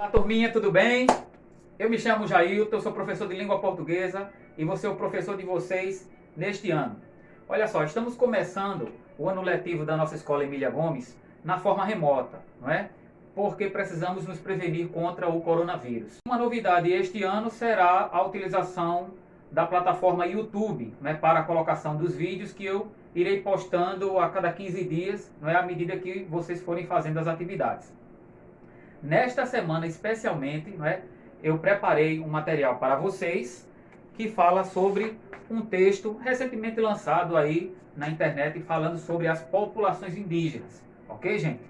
Olá, turminha, tudo bem? Eu me chamo Jailton, sou professor de língua portuguesa e vou ser o professor de vocês neste ano. Olha só, estamos começando o ano letivo da nossa escola Emília Gomes na forma remota, não é? Porque precisamos nos prevenir contra o coronavírus. Uma novidade este ano será a utilização da plataforma YouTube, né, para a colocação dos vídeos que eu irei postando a cada 15 dias, não é, à medida que vocês forem fazendo as atividades. Nesta semana especialmente, não é, eu preparei um material para vocês que fala sobre um texto recentemente lançado aí na internet falando sobre as populações indígenas. Ok, gente?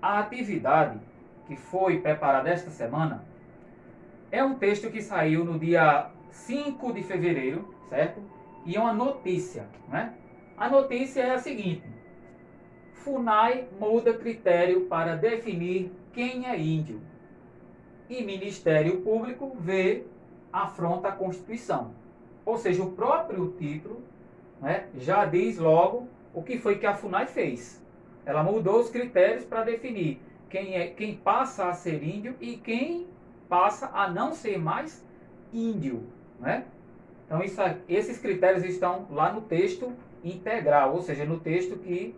A atividade que foi preparada esta semana é um texto que saiu no dia 5 de fevereiro, certo? E é uma notícia, né? A notícia é a seguinte: FUNAI muda critério para definir quem é índio. E Ministério Público vê afronta a Constituição. Ou seja, o próprio título, né, já diz logo o que foi que a FUNAI fez. Ela mudou os critérios para definir quem passa a ser índio e quem passa a não ser mais índio, né? Então esses critérios estão lá no texto integral, ou seja, no texto que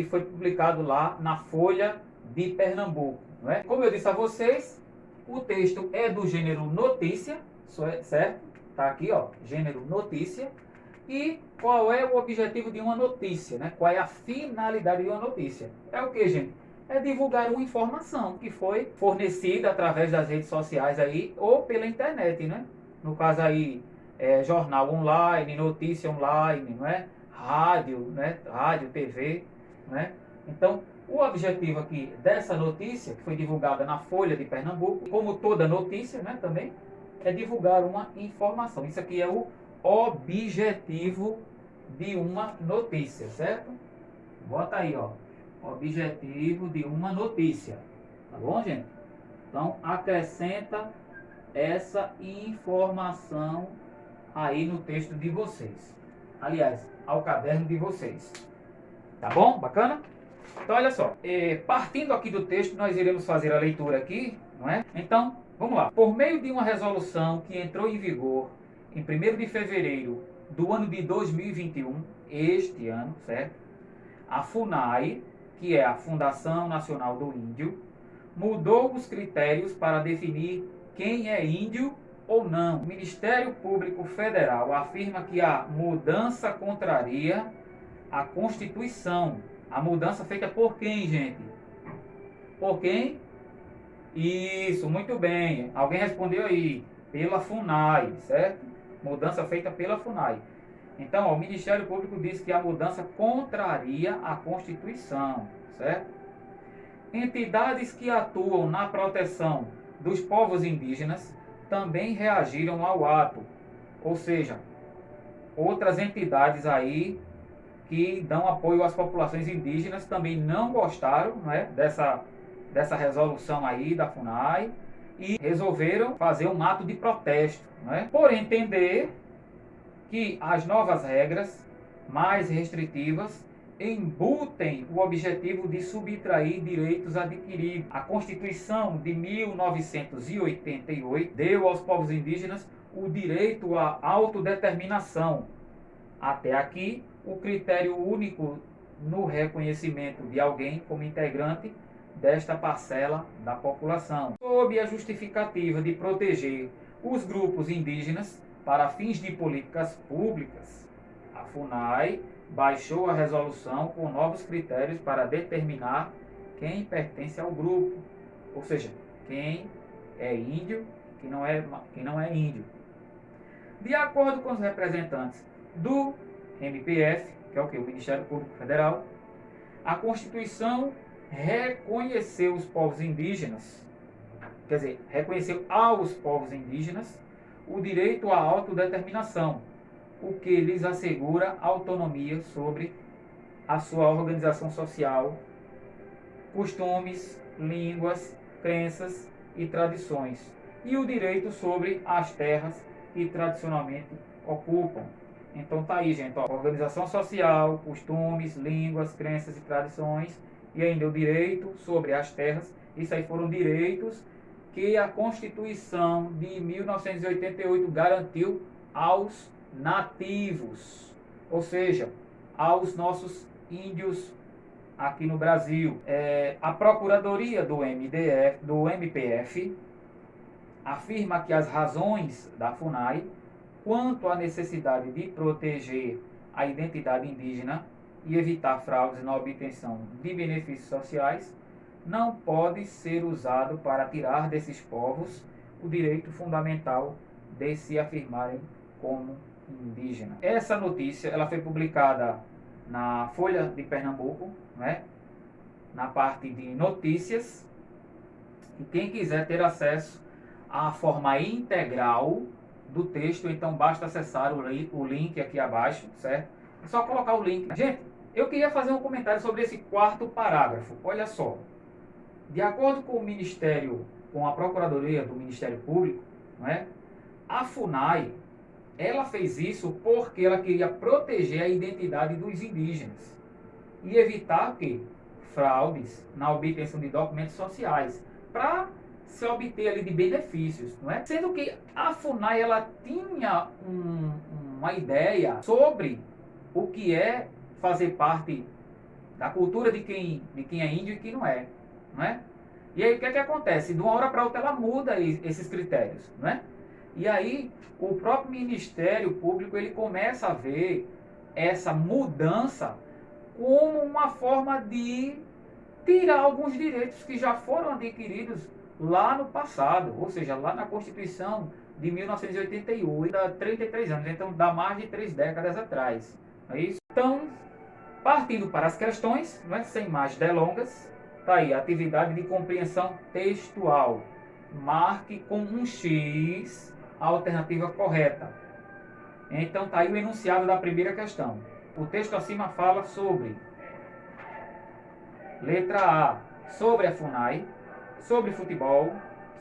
foi publicado lá na Folha de Pernambuco, não é? Como eu disse a vocês, o texto é do gênero notícia, certo? Está aqui, ó, gênero notícia. E qual é o objetivo de uma notícia, né? Qual é a finalidade de uma notícia? É o que, gente? É divulgar uma informação que foi fornecida através das redes sociais aí ou pela internet, né? No caso aí, jornal online, notícia online, não é? Rádio, né? Rádio, TV, né? Então, o objetivo aqui dessa notícia, que foi divulgada na Folha de Pernambuco, como toda notícia, né, também, é divulgar uma informação. Isso aqui é o objetivo de uma notícia, certo? Bota aí, ó. Objetivo de uma notícia. Tá bom, gente? Então, acrescenta essa informação aí no texto de vocês. Aliás, ao caderno de vocês. Tá bom? Bacana? Então, olha só. Partindo aqui do texto, nós iremos fazer a leitura aqui, não é? Então, vamos lá. Por meio de uma resolução que entrou em vigor em 1º de fevereiro do ano de 2021, este ano, certo? A FUNAI, que é a Fundação Nacional do Índio, mudou os critérios para definir quem é índio ou não. O Ministério Público Federal afirma que a mudança contraria a Constituição. A mudança feita por quem, gente? Por quem? Isso, muito bem. Alguém respondeu aí. Pela FUNAI, certo? Mudança feita pela FUNAI. Então, ó, o Ministério Público diz que a mudança contraria a Constituição, certo? Entidades que atuam na proteção dos povos indígenas também reagiram ao ato. Ou seja, outras entidades aí que dão apoio às populações indígenas também não gostaram, né, dessa resolução aí da FUNAI e resolveram fazer um ato de protesto, né, por entender que as novas regras mais restritivas embutem o objetivo de subtrair direitos adquiridos. A Constituição de 1988 deu aos povos indígenas o direito à autodeterminação. Até aqui, o critério único no reconhecimento de alguém como integrante desta parcela da população. Sob a justificativa de proteger os grupos indígenas para fins de políticas públicas, a FUNAI baixou a resolução com novos critérios para determinar quem pertence ao grupo, ou seja, quem é índio e quem não é índio. De acordo com os representantes do MPF, que é o que? O Ministério Público Federal, a Constituição reconheceu os povos indígenas, quer dizer, reconheceu aos povos indígenas o direito à autodeterminação, o que lhes assegura autonomia sobre a sua organização social, costumes, línguas, crenças e tradições, e o direito sobre as terras que tradicionalmente ocupam. Então tá aí, gente, ó, organização social, costumes, línguas, crenças e tradições, e ainda o direito sobre as terras. Isso aí foram direitos que a Constituição de 1988 garantiu aos nativos, ou seja, aos nossos índios aqui no Brasil. A Procuradoria do MPF afirma que as razões da FUNAI quanto à necessidade de proteger a identidade indígena e evitar fraudes na obtenção de benefícios sociais não pode ser usado para tirar desses povos o direito fundamental de se afirmarem como indígena. Essa notícia ela foi publicada na Folha de Pernambuco, né, na parte de notícias, e quem quiser ter acesso à forma integral do texto, então basta acessar o link aqui abaixo, certo? É só colocar o link. Gente, eu queria fazer um comentário sobre esse quarto parágrafo. Olha só, de acordo com o Ministério, com a Procuradoria do Ministério Público, não é? A FUNAI, ela fez isso porque ela queria proteger a identidade dos indígenas e evitar que fraudes na obtenção de documentos sociais, para se obter ali de benefícios, não é? Sendo que a FUNAI ela tinha uma ideia sobre o que é fazer parte da cultura de quem é índio e quem não é, não é? E aí o que é que acontece? De uma hora para outra ela muda esses critérios, não é? E aí o próprio Ministério Público ele começa a ver essa mudança como uma forma de tirar alguns direitos que já foram adquiridos lá no passado, ou seja, lá na Constituição de 1988, há 33 anos, então dá mais de 3 décadas atrás. É isso? Então, partindo para as questões, não é? Sem mais delongas, está aí a atividade de compreensão textual. Marque com um X a alternativa correta. Então está aí o enunciado da primeira questão. O texto acima fala sobre letra A, sobre a FUNAI, sobre futebol,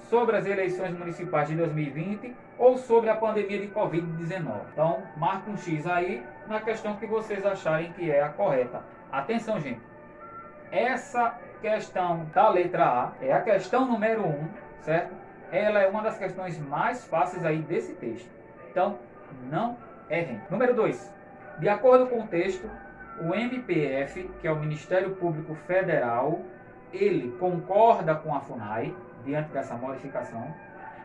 sobre as eleições municipais de 2020 ou sobre a pandemia de Covid-19. Então, marca um X aí na questão que vocês acharem que é a correta. Atenção, gente. Essa questão da letra A é a questão número 1, certo? Ela é uma das questões mais fáceis aí desse texto. Então, não errem. Número 2. De acordo com o texto, o MPF, que é o Ministério Público Federal, ele concorda com a FUNAI, diante dessa modificação.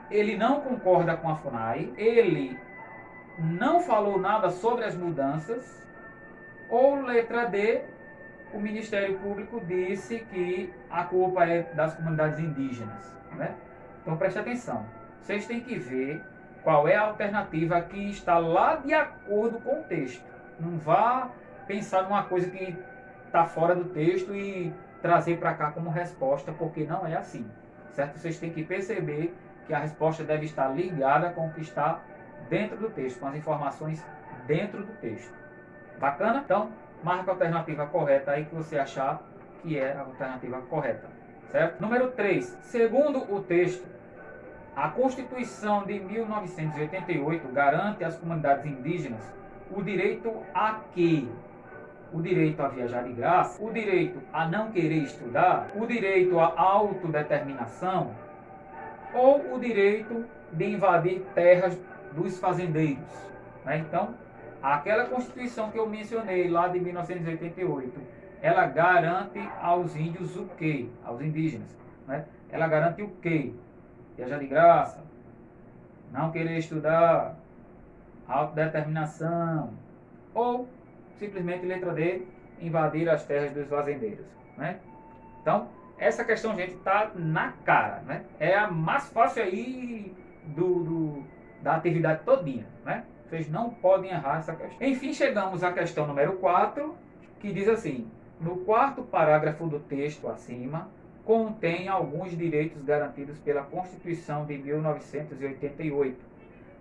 Ele não concorda com a FUNAI, ele não falou nada sobre as mudanças. Ou letra D, o Ministério Público disse que a culpa é das comunidades indígenas, né? Então preste atenção, vocês têm que ver qual é a alternativa que está lá de acordo com o texto. Não vá pensar numa coisa que está fora do texto e trazer para cá como resposta, porque não é assim, certo? Vocês têm que perceber que a resposta deve estar ligada com o que está dentro do texto, com as informações dentro do texto. Bacana? Então, marca a alternativa correta aí que você achar que é a alternativa correta, certo? Número 3. Segundo o texto, a Constituição de 1988 garante às comunidades indígenas o direito a quê? O direito a viajar de graça, o direito a não querer estudar, o direito à autodeterminação ou o direito de invadir terras dos fazendeiros, né? Então, aquela Constituição que eu mencionei lá de 1988, ela garante aos índios o quê? Aos indígenas, né? Ela garante o quê? Viajar de graça, não querer estudar, autodeterminação, ou simplesmente letra D, invadir as terras dos fazendeiros, né? Então, essa questão, gente, está na cara, né? É a mais fácil aí da atividade todinha, né? Vocês não podem errar essa questão. Enfim, chegamos à questão número 4, que diz assim: no quarto parágrafo do texto acima, contém alguns direitos garantidos pela Constituição de 1988.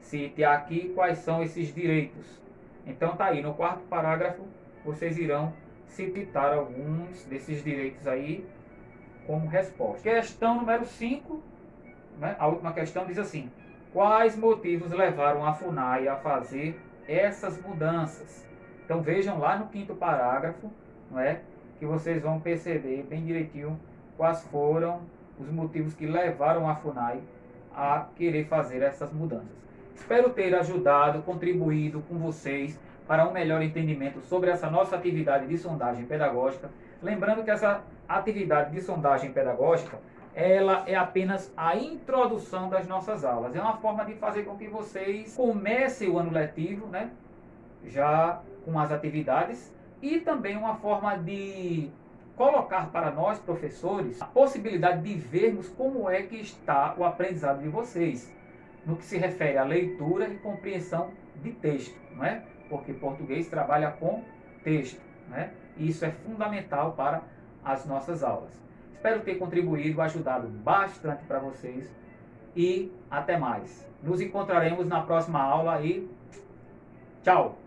Cite aqui quais são esses direitos. Então tá aí, no quarto parágrafo, vocês irão citar alguns desses direitos aí como resposta. Questão número 5, né? A última questão diz assim: quais motivos levaram a FUNAI a fazer essas mudanças? Então vejam lá no quinto parágrafo, não é, que vocês vão perceber bem direitinho quais foram os motivos que levaram a FUNAI a querer fazer essas mudanças. Espero ter ajudado, contribuído com vocês para um melhor entendimento sobre essa nossa atividade de sondagem pedagógica. Lembrando que essa atividade de sondagem pedagógica, ela é apenas a introdução das nossas aulas. É uma forma de fazer com que vocês comecem o ano letivo, né, já com as atividades, e também uma forma de colocar para nós, professores, a possibilidade de vermos como é que está o aprendizado de vocês, no que se refere à leitura e compreensão de texto, não é? Porque português trabalha com texto, né? E isso é fundamental para as nossas aulas. Espero ter contribuído, ajudado bastante para vocês e até mais. Nos encontraremos na próxima aula e tchau!